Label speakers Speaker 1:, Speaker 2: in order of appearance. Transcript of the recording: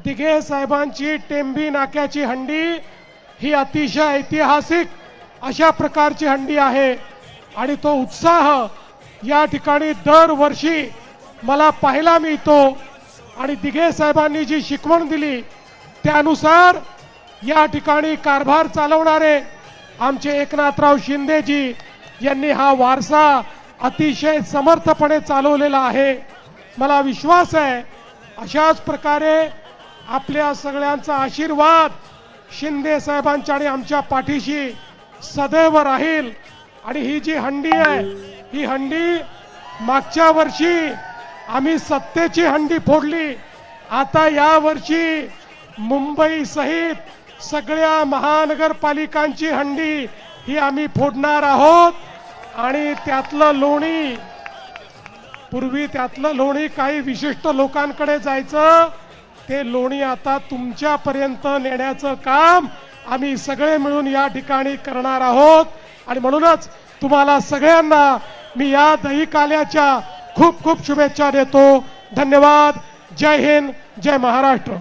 Speaker 1: दिघे साहेबांची टेंबी नाक्याची हंडी ही अतिशय ऐतिहासिक अशा प्रकारची हंडी आहे आणि तो उत्साह या ठिकाणी दरवर्षी मला पाहायला मिळतो आणि दिघे साहेबांनी जी शिकवण दिली त्यानुसार या ठिकाणी कारभार चालवणारे आमचे एकनाथराव शिंदेजी यांनी हा वारसा अतिशय समर्थपणे चालवलेला आहे। मला विश्वास आहे अशाच प्रकारे आपल्या सगळ्यांचा आशीर्वाद शिंदे साहेबांच्या आणि आमच्या पाठीशी सदैव राहील। आणि ही जी हंडी आहे ही हंडी मागच्या वर्षी आम्ही सत्तेची हंडी फोडली, आता या वर्षी मुंबई सहित सगळ्या महानगरपालिकांची हंडी ही आम्ही फोडणार आहोत। आणि त्यातलं लोणी पूर्वी त्यातलं लोणी काही विशिष्ट लोकांकडे जायचं, ते लोणी आता तुमच्यापर्यंत नेण्याचं काम आम्ही सगळे मिळून या ठिकाणी करणार आहोत। आणि म्हणूनच तुम्हाला सगळ्यांना मी या दहीकाल्याच्या खूप खूप शुभेच्छा देतो। धन्यवाद। जय हिंद, जय महाराष्ट्र।